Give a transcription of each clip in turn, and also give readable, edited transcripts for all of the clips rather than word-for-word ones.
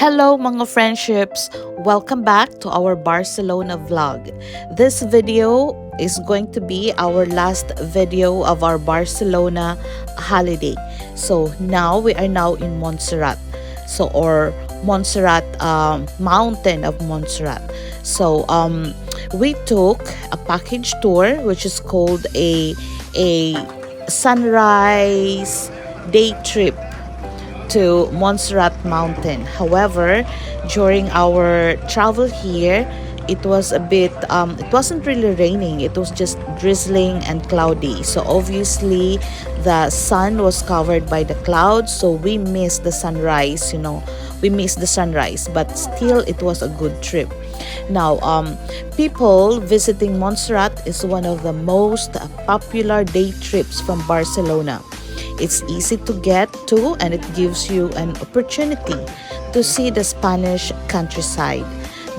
Hello mga friendships! Welcome back to our Barcelona vlog. This video is going to be our last video of our Barcelona holiday. So now we are now in Montserrat. Or Montserrat, mountain of Montserrat. We took a package tour which is called a sunrise day trip to Montserrat Mountain. However, during our travel here, it was it wasn't really raining. It was just drizzling and cloudy. So obviously, the sun was covered by the clouds. So we missed the sunrise, we missed the sunrise. But still, it was a good trip. Now, people visiting Montserrat is one of the most popular day trips from Barcelona. It's easy to get to and it gives you an opportunity to see the Spanish countryside.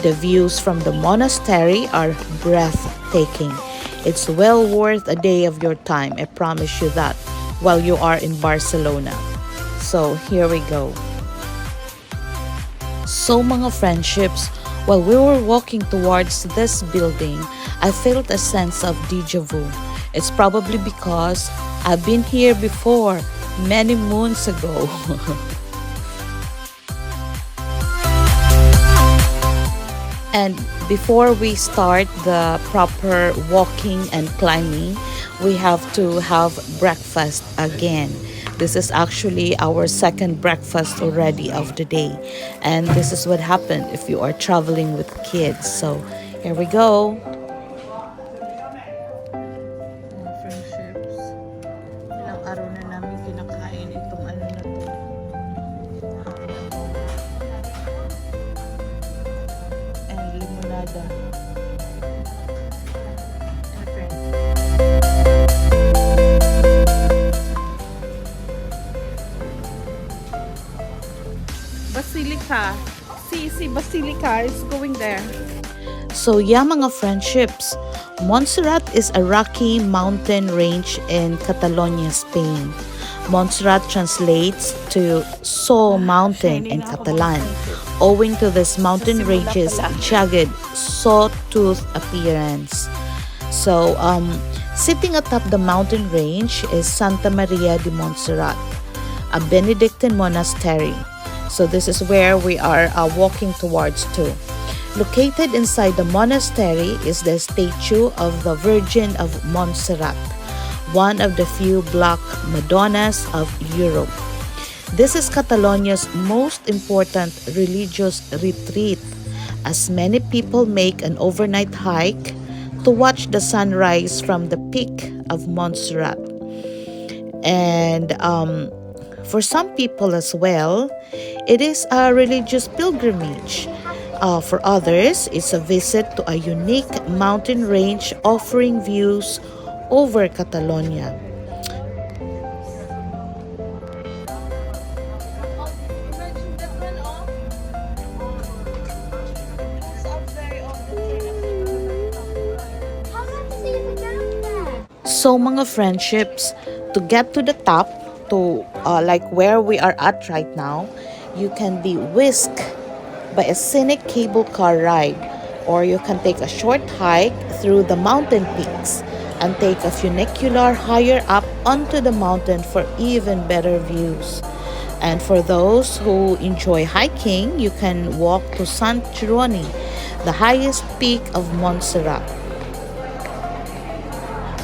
The views from the monastery are breathtaking. It's well worth a day of your time, I promise you that, while you are in Barcelona. So here we go. So mga friendships, while we were walking towards this building, I felt a sense of déjà vu. It's probably because I've been here before, many moons ago. And before we start the proper walking and climbing, we have to have breakfast again. This is actually our second breakfast already of the day. And this is what happened if you are traveling with kids. So here we go. Araw na namin kinakain itong ano na to. And limonada. Basilica. See, Basilica is going there. So yeah mga friendships, Montserrat is a rocky mountain range in Catalonia, Spain. Montserrat translates to So Mountain in Catalan, owing to this mountain range's jagged, saw-tooth appearance. So, sitting atop the mountain range is Santa Maria de Montserrat, a Benedictine monastery. So this is where we are walking towards to. Located inside the monastery is the statue of the Virgin of Montserrat, one of the few black Madonnas of Europe. This is Catalonia's most important religious retreat, as many people make an overnight hike to watch the sunrise from the peak of Montserrat. And for some people as well, it is a religious pilgrimage. For others, it's a visit to a unique mountain range offering views over Catalonia. So mga friendships, to get to the top, to like where we are at right now, you can be whisked by a scenic cable car ride, or you can take a short hike through the mountain peaks and take a funicular higher up onto the mountain for even better views. And for those who enjoy hiking, you can walk to Sant Jeroni, the highest peak of Montserrat.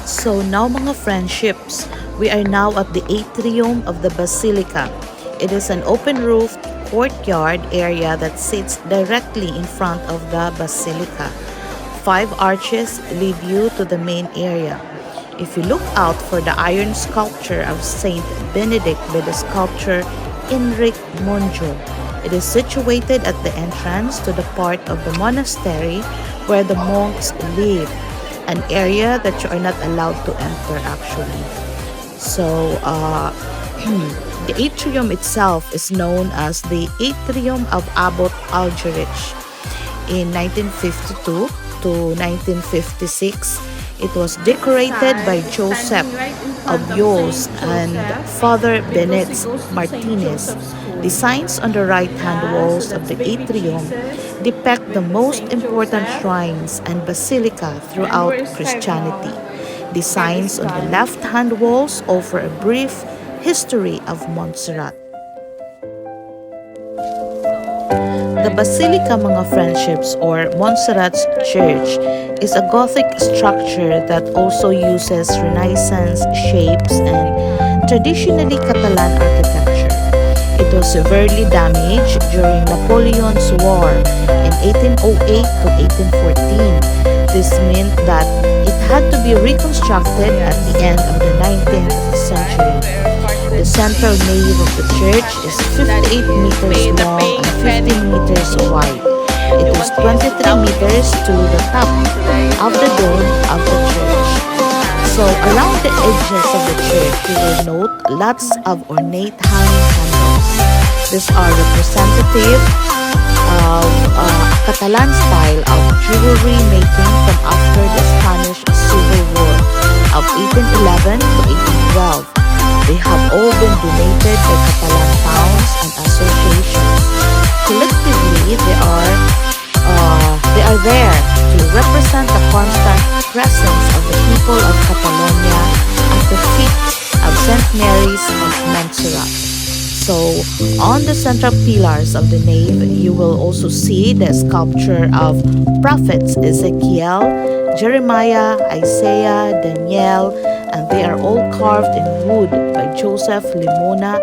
So now mga friendships, we are now at the atrium of the Basilica. It is an open-roofed courtyard area that sits directly in front of the basilica. 5 arches lead you to the main area. If you look out for the iron sculpture of Saint Benedict by the sculptor Enrique Monjo, it is situated at the entrance to the part of the monastery where the monks live, an area that you are not allowed to enter actually. So the atrium itself is known as the Atrium of Abbot Algerich. In 1952 to 1956, It was decorated by Joseph Standing right in front of Abios Saint and Joseph Father because he Benet goes to Saint Martinez. Joseph's School. Designs on the right-hand So walls of that's the baby atrium Jesus depict the with most Saint important Joseph. shrines and basilica And throughout where is Kev now? Christianity. Kev is Designs on the gone. left-hand walls offer a brief history of Montserrat. The Basilica Mga Friendships or Montserrat's Church is a Gothic structure that also uses Renaissance shapes and traditionally Catalan architecture. It was severely damaged during Napoleon's War in 1808 to 1814. This meant that it had to be reconstructed at the end of the 19th century. The central nave of the church is 58 meters long and 15 meters wide. It is 23 meters to the top of the dome of the church. So around the edges of the church, you will note lots of ornate hanging candles. These are representative of Catalan style of jewelry making from after the Spanish Civil War of 1811 to 1812. They have all been donated by Catalan towns and associations. Collectively, they are there to represent the constant presence of the people of Catalonia at the feet of St. Mary's of Montserrat. So, on the central pillars of the nave, you will also see the sculpture of prophets Ezekiel, Jeremiah, Isaiah, Daniel, and they are all carved in wood by Joseph Limona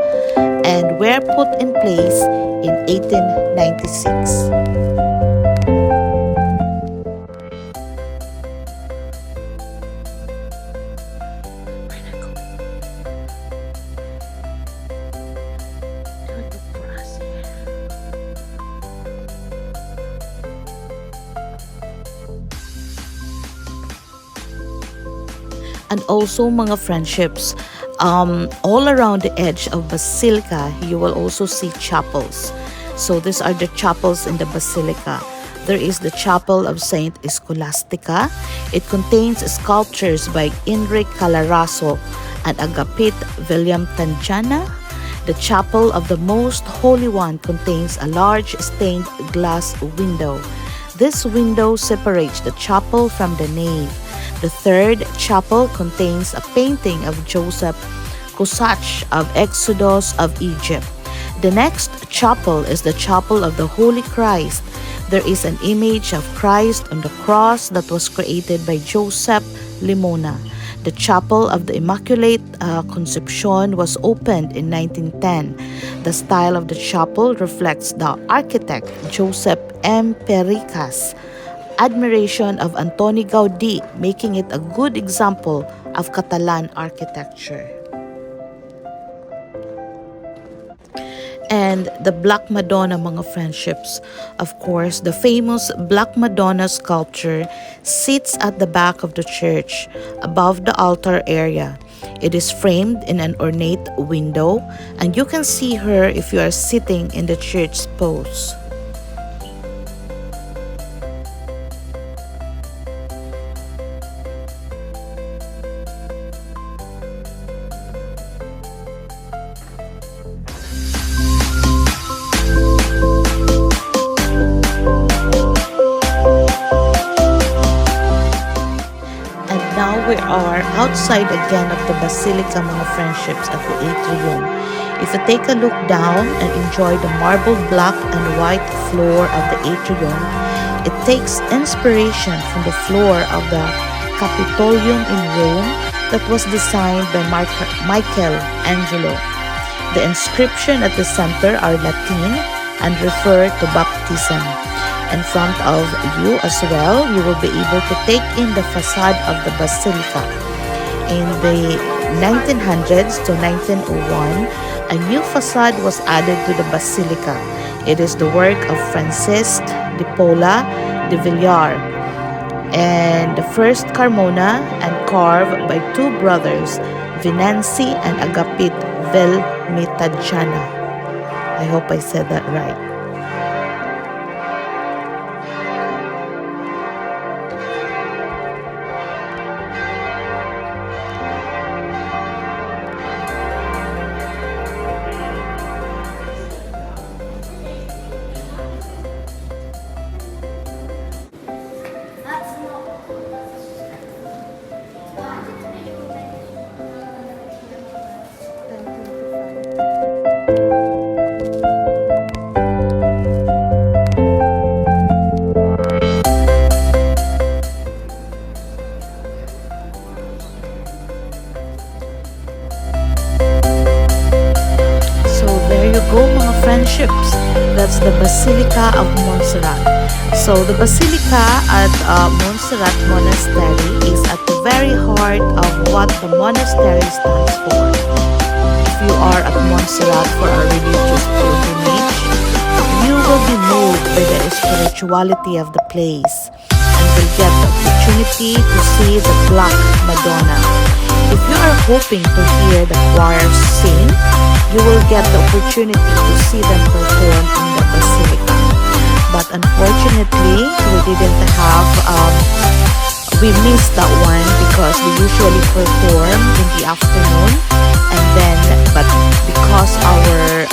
and were put in place in 1896. And also mga friendships, all around the edge of Basilica, you will also see chapels. So these are the chapels in the Basilica. There is the Chapel of Saint Scholastica. It contains sculptures by Enrique Calaraso and Agapit William Tanjana. The Chapel of the Most Holy One contains a large stained glass window. This window separates the chapel from the nave. The third chapel contains a painting of Joseph Kosach of Exodus of Egypt. The next chapel is the Chapel of the Holy Christ. There is an image of Christ on the cross that was created by Joseph Limona. The Chapel of the Immaculate Conception was opened in 1910. The style of the chapel reflects the architect Joseph M. Pericas' admiration of Antoni Gaudí, making it a good example of Catalan architecture. And the Black Madonna mga friendships. Of course, the famous Black Madonna sculpture sits at the back of the church, above the altar area. It is framed in an ornate window, and you can see her if you are sitting in the church pose. Now we are outside again of the Basilica mga friendships at the atrium. If you take a look down and enjoy the marble black and white floor of the atrium, it takes inspiration from the floor of the Capitolium in Rome that was designed by Michelangelo. The inscription at the center are Latin and refer to baptism. In front of you as well, you will be able to take in the facade of the basilica. In the 1900s to 1901, a new facade was added to the basilica. It is the work of Francisque de Paula de Villar and the first Carmona and carved by two brothers, Venanzi and Agapit Velmitajana. I hope I said that right. friendships. That's the Basilica of Montserrat. So the Basilica at Montserrat Monastery is at the very heart of what the monastery stands for. If you are at Montserrat for a religious pilgrimage, you will be moved by the spirituality of the place and will get the opportunity to see the Black Madonna. If you are hoping to hear the choir sing, you will get the opportunity to see them perform in the Basilica. But unfortunately, we missed that one because we usually perform in the afternoon, and then but because our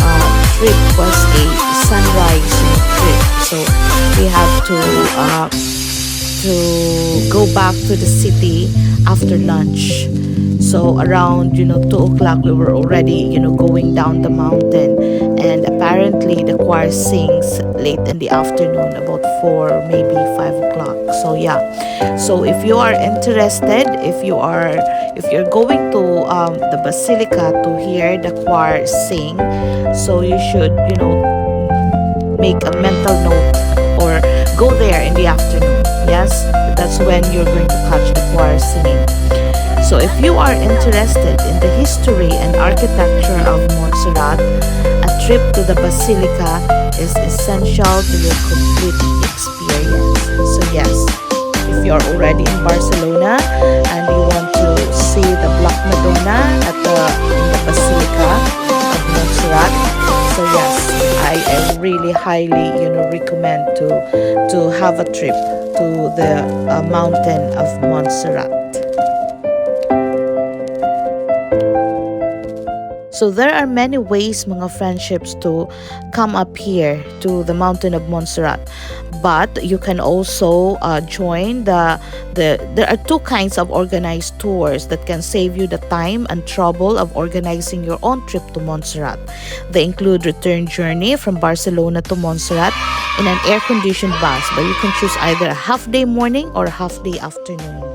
trip was a sunrise trip, so we have to go back to the city after lunch. So around 2 o'clock we were already going down the mountain, and apparently the choir sings late in the afternoon, about 4 maybe 5 o'clock. So yeah, so if you are interested, if you're going to the Basilica to hear the choir sing, so you should make a mental note or go there in the afternoon. Yes, that's when you're going to catch the choir singing. So if you are interested in the history and architecture of Montserrat, a trip to the Basilica is essential to your complete experience. So yes, if you're already in Barcelona and you want to see the Black Madonna in the Basilica of Montserrat, so yes, I really highly recommend to have a trip to the mountain of Montserrat. So there are many ways, mga friendships, to come up here to the mountain of Montserrat. But you can also join there are two kinds of organized tours that can save you the time and trouble of organizing your own trip to Montserrat. They include return journey from Barcelona to Montserrat in an air-conditioned bus, but you can choose either a half-day morning or a half-day afternoon.